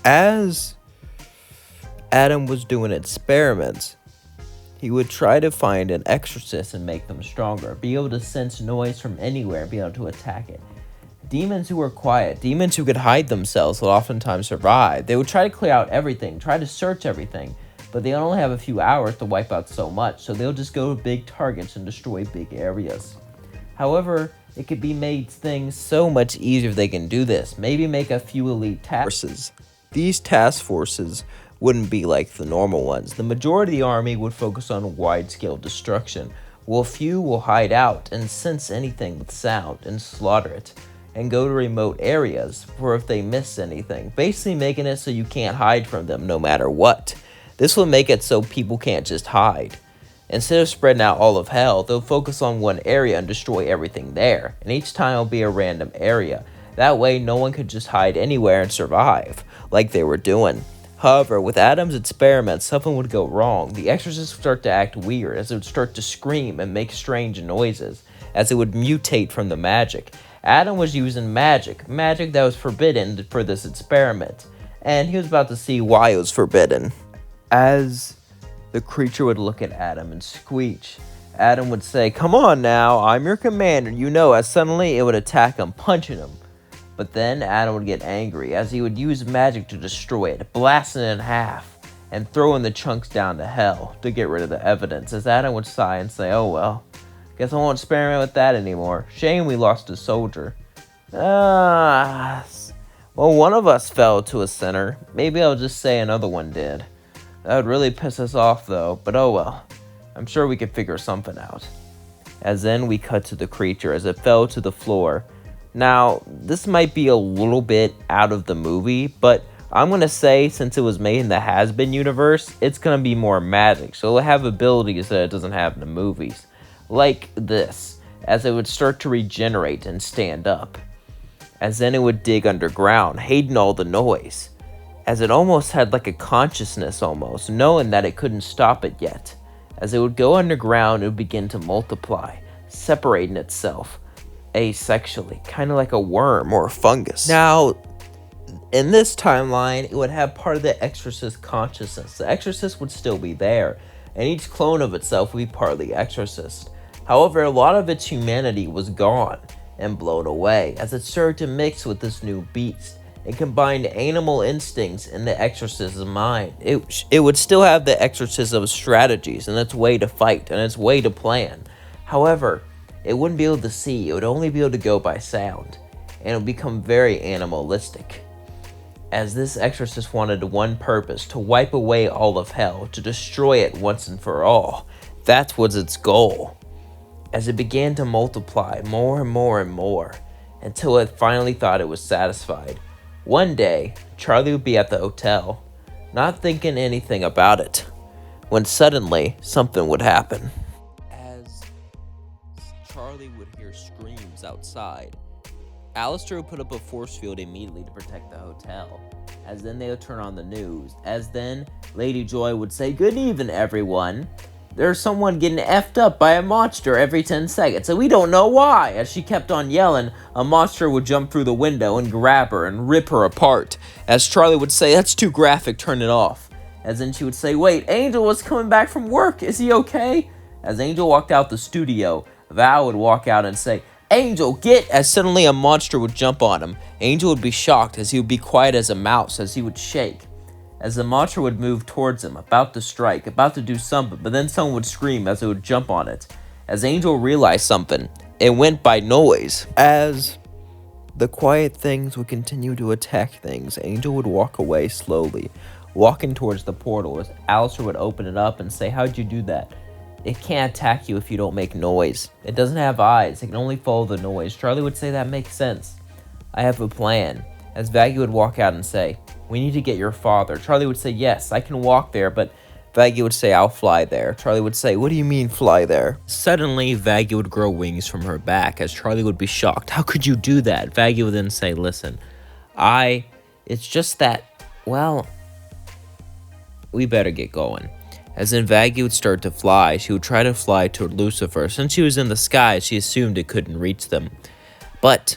As Adam was doing experiments, he would try to find an exorcist and make them stronger, be able to sense noise from anywhere and be able to attack it. Demons who were quiet, demons who could hide themselves would oftentimes survive. They would try to clear out everything, try to search everything, but they only have a few hours to wipe out so much, so they'll just go to big targets and destroy big areas. However, it could be made things so much easier if they can do this. Maybe make a few elite task forces. These task forces wouldn't be like the normal ones. The majority of the army would focus on wide-scale destruction, while few will hide out and sense anything with sound and slaughter it, and go to remote areas for if they miss anything, basically making it so you can't hide from them no matter what. This will make it so people can't just hide. Instead of spreading out all of hell, they'll focus on one area and destroy everything there, and each time it'll be a random area. That way no one could just hide anywhere and survive, like they were doing. However, with Adam's experiments, something would go wrong. The exorcist would start to act weird, as it would start to scream and make strange noises, as it would mutate from the magic. Adam was using magic that was forbidden for this experiment, and he was about to see why it was forbidden. As the creature would look at Adam and screech, Adam would say, "Come on now, I'm your commander, you know," as suddenly it would attack him, punching him. But then Adam would get angry, as he would use magic to destroy it, blasting it in half, and throwing the chunks down to hell to get rid of the evidence, as Adam would sigh and say, "Oh well, guess I won't experiment with that anymore. Shame we lost a soldier. Well, one of us fell to a center. Maybe I'll just say another one did. That would really piss us off though, but oh well. I'm sure we could figure something out." As then we cut to the creature as it fell to the floor. Now, this might be a little bit out of the movie, but I'm going to say since it was made in the Hazbin universe, it's going to be more magic, so it'll have abilities that it doesn't have in the movies. Like this, as it would start to regenerate and stand up. As then it would dig underground, hating all the noise. As it almost had like a consciousness almost, knowing that it couldn't stop it yet. As it would go underground, it would begin to multiply, separating itself asexually, kind of like a worm or a fungus. Now, in this timeline, it would have part of the exorcist consciousness. The exorcist would still be there, and each clone of itself would be part of the exorcist. However, a lot of its humanity was gone and blown away, as it started to mix with this new beast. It combined animal instincts in the exorcist's mind. It would still have the exorcism's strategies and its way to fight and its way to plan. However, it wouldn't be able to see. It would only be able to go by sound, and it would become very animalistic. As this exorcist wanted one purpose, to wipe away all of hell, to destroy it once and for all. That was its goal. As it began to multiply more and more and more, until it finally thought it was satisfied. One day, Charlie would be at the hotel, not thinking anything about it, when suddenly something would happen. As Charlie would hear screams outside, Alistair would put up a force field immediately to protect the hotel. As then they would turn on the news. As then Lady Joy would say, "Good evening, everyone. There's someone getting effed up by a monster every 10 seconds, and we don't know why." As she kept on yelling, a monster would jump through the window and grab her and rip her apart. As Charlie would say, "That's too graphic, turn it off." As then she would say, "Wait, Angel was coming back from work, is he okay?" As Angel walked out the studio, Val would walk out and say, "Angel, get!" As suddenly a monster would jump on him. Angel would be shocked, as he would be quiet as a mouse, as he would shake. As the monster would move towards him, about to strike, about to do something, but then someone would scream as it would jump on it. As Angel realized something, it went by noise. As the quiet things would continue to attack things, Angel would walk away slowly, walking towards the portal, as Alistair would open it up and say, "How'd you do that?" "It can't attack you if you don't make noise. It doesn't have eyes, it can only follow the noise." Charlie would say, "That makes sense. I have a plan." As Vaggie would walk out and say, "We need to get your father." Charlie would say, "Yes, I can walk there," but Vaggie would say, "I'll fly there." Charlie would say, "What do you mean fly there?" Suddenly, Vaggie would grow wings from her back, as Charlie would be shocked. "How could you do that?" Vaggie would then say, "Listen, it's just that, well, we better get going." As then Vaggie would start to fly, she would try to fly toward Lucifer. Since she was in the sky, she assumed it couldn't reach them. But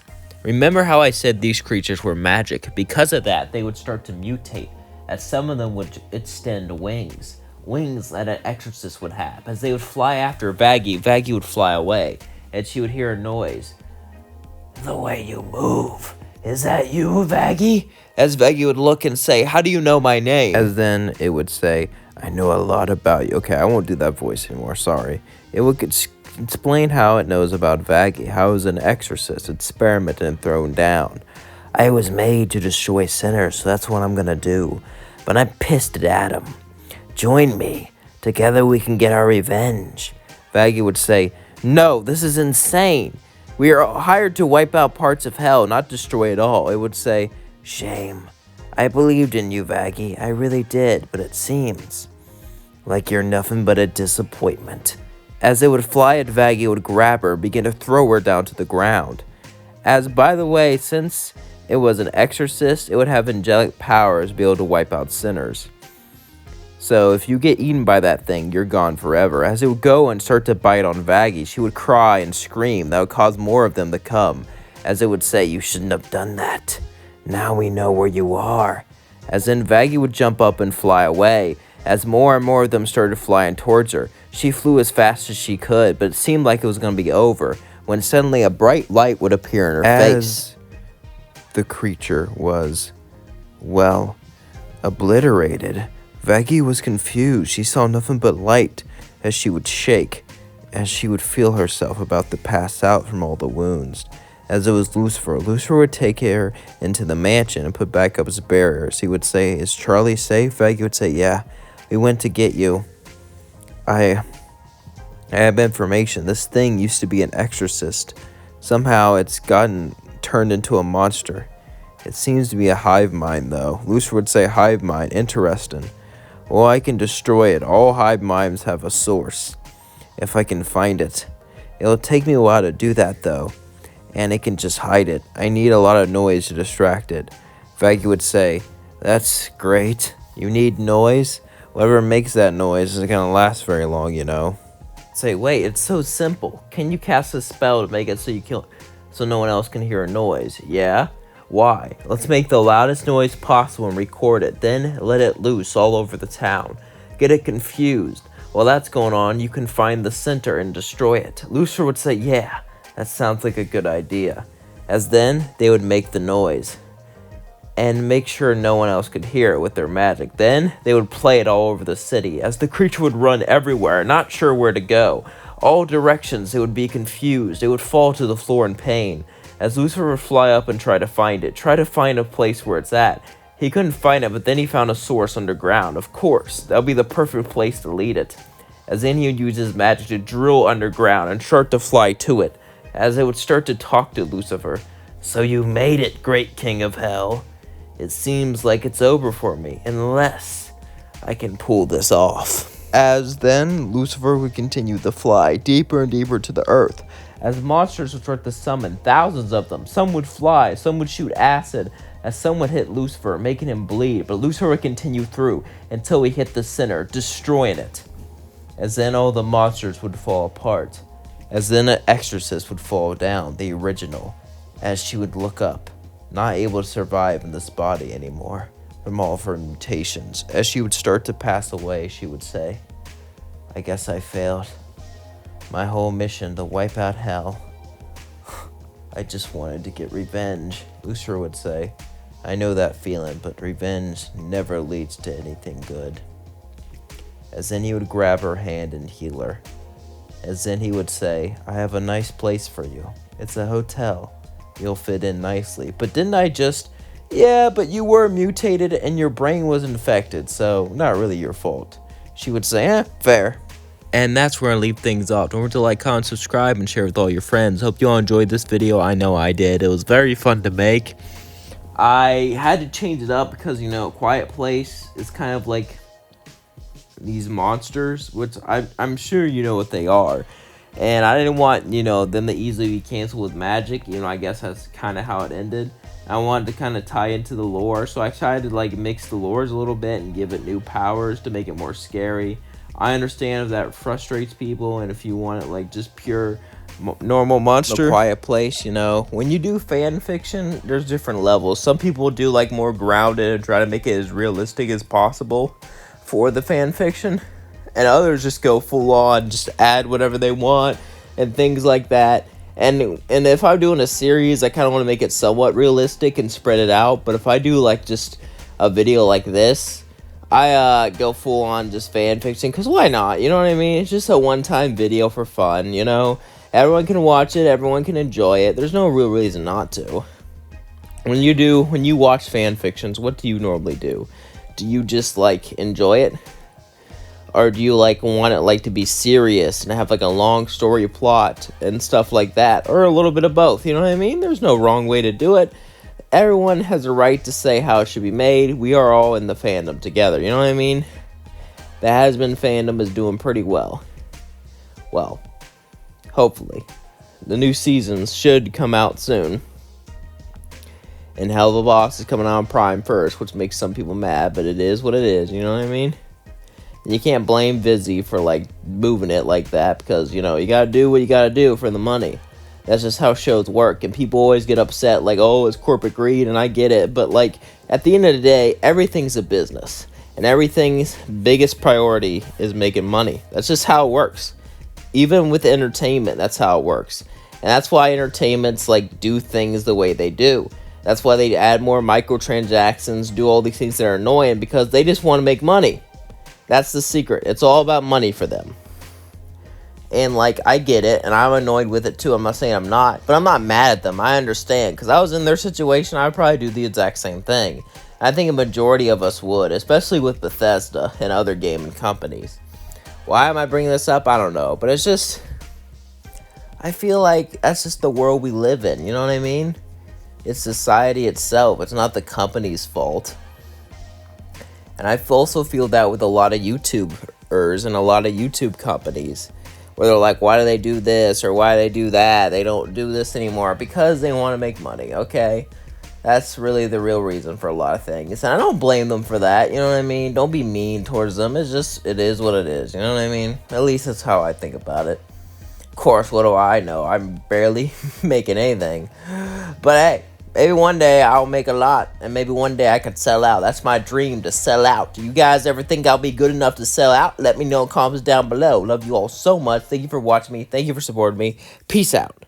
Remember how I said these creatures were magic? Because of that, they would start to mutate, as some of them would extend wings. Wings that an exorcist would have. As they would fly after Vaggie, Vaggie would fly away, and she would hear a noise. The way you move. Is that you, Vaggie? As Vaggie would look and say, how do you know my name? As then it would say, I know a lot about you. Okay, I won't do that voice anymore, sorry. It would explain how it knows about Vaggie, how it was an exorcist, experimented and thrown down. I was made to destroy sinners, so that's what I'm gonna do. But I'm pissed at Adam. Join me. Together we can get our revenge. Vaggie would say, no, this is insane. We are hired to wipe out parts of hell, not destroy it all. It would say, shame. I believed in you, Vaggie. I really did, but it seems like you're nothing but a disappointment. As it would fly at Vaggie, it would grab her, begin to throw her down to the ground. As, by the way, since it was an exorcist, it would have angelic powers, be able to wipe out sinners. So if you get eaten by that thing, you're gone forever. As it would go and start to bite on Vaggie, she would cry and scream. That would cause more of them to come. As it would say, you shouldn't have done that. Now we know where you are. As then Vaggie would jump up and fly away. As more and more of them started flying towards her, she flew as fast as she could, but it seemed like it was going to be over, when suddenly a bright light would appear in her face. The creature was, well, obliterated. Vaggie was confused. She saw nothing but light as she would shake, as she would feel herself about to pass out from all the wounds. As it was Lucifer, Lucifer would take her into the mansion and put back up his barriers. He would say, is Charlie safe? Vaggie would say, yeah, we went to get you. I have information. This thing used to be an exorcist. Somehow it's gotten turned into a monster. It seems to be a hive mind, though. Lucifer would say, hive mind, interesting. Well, I can destroy it. All hive minds have a source, if I can find it. It'll take me a while to do that, though, and it can just hide it. I need a lot of noise to distract it. Vaggie would say, that's great. You need noise? Whatever makes that noise isn't going to last very long, you know. Say, wait, it's so simple. Can you cast a spell to make it so you kill, so no one else can hear a noise? Yeah? Why? Let's make the loudest noise possible and record it. Then let it loose all over the town. Get it confused. While that's going on, you can find the center and destroy it. Lucifer would say, yeah, that sounds like a good idea. As then, they would make the noise and make sure no one else could hear it with their magic. Then, they would play it all over the city, as the creature would run everywhere, not sure where to go. All directions, it would be confused. It would fall to the floor in pain. As Lucifer would fly up and try to find it, try to find a place where it's at. He couldn't find it, but then he found a source underground. Of course, that would be the perfect place to lead it. As then he would use his magic to drill underground and start to fly to it, as it would start to talk to Lucifer. So you made it, great king of hell. It seems like it's over for me, unless I can pull this off. As then, Lucifer would continue to fly deeper and deeper to the earth. As monsters would start to summon, thousands of them. Some would fly, some would shoot acid, as some would hit Lucifer, making him bleed. But Lucifer would continue through until he hit the center, destroying it. As then all the monsters would fall apart. As then an exorcist would fall down, the original. As she would look up, not able to survive in this body anymore from all of her mutations. As she would start to pass away, she would say, I guess I failed. My whole mission to wipe out hell. I just wanted to get revenge, Lucifer would say. I know that feeling, but revenge never leads to anything good. As then he would grab her hand and heal her. As then he would say, I have a nice place for you. It's a hotel. You'll fit in nicely. But didn't I just... Yeah, but you were mutated and your brain was infected, so not really your fault. She would say, fair. And that's where I leave things off. Don't forget to like, comment, subscribe, and share with all your friends. Hope you all enjoyed this video. I know I did. It was very fun to make. I had to change it up because, you know, Quiet Place is kind of like these monsters, which I'm sure you know what they are. And I didn't want, you know, them to easily be canceled with magic. You know, I guess that's kind of how it ended. I wanted to kind of tie into the lore, so I tried to like mix the lores a little bit and give it new powers to make it more scary. I understand if that frustrates people, and if you want it like just pure normal monster. A Quiet Place, you know. When you do fan fiction, there's different levels. Some people do like more grounded and try to make it as realistic as possible for the fan fiction, and others just go full on, just add whatever they want and things like that. And if I'm doing a series, I kind of want to make it somewhat realistic and spread it out. But if I do like just a video like this, I go full on just fan fiction, because why not? You know what I mean? It's just a one-time video for fun, you know? Everyone can watch it, everyone can enjoy it. There's no real reason not to. When you watch fan fictions, what do you normally do? Do you just like enjoy it? Or do you like want it like to be serious and have like a long story plot and stuff like that? Or a little bit of both, you know what I mean? There's no wrong way to do it. Everyone has a right to say how it should be made. We are all in the fandom together, you know what I mean? The Hazbin fandom is doing pretty well. Well, hopefully. The new seasons should come out soon. And Hell of a Boss is coming out on Prime first, which makes some people mad, but it is what it is, you know what I mean? And you can't blame Vizzy for, like, moving it like that, because, you know, you gotta do what you gotta do for the money. That's just how shows work, and people always get upset, like, oh, it's corporate greed, and I get it, but, like, at the end of the day, everything's a business, and everything's biggest priority is making money. That's just how it works. Even with entertainment, that's how it works. And that's why entertainments, like, do things the way they do. That's why they add more microtransactions, do all these things that are annoying, because they just want to make money. That's the secret. It's all about money for them. And, like, I get it, and I'm annoyed with it, too. I'm not saying I'm not, but I'm not mad at them. I understand, because I was in their situation, I would probably do the exact same thing. I think a majority of us would, especially with Bethesda and other gaming companies. Why am I bringing this up? I don't know, but it's just, I feel like that's just the world we live in, you know what I mean? It's society itself. It's not the company's fault. And I also feel that with a lot of YouTubers and a lot of YouTube companies, where they're like, why do they do this or why do they do that? They don't do this anymore because they want to make money, okay? That's really the real reason for a lot of things. And I don't blame them for that, you know what I mean? Don't be mean towards them. It's just, it is what it is, you know what I mean? At least that's how I think about it. Of course, what do I know? I'm barely making anything. But hey, maybe one day I'll make a lot, and maybe one day I could sell out. That's my dream, to sell out. Do you guys ever think I'll be good enough to sell out? Let me know in the comments down below. Love you all so much. Thank you for watching me. Thank you for supporting me. Peace out.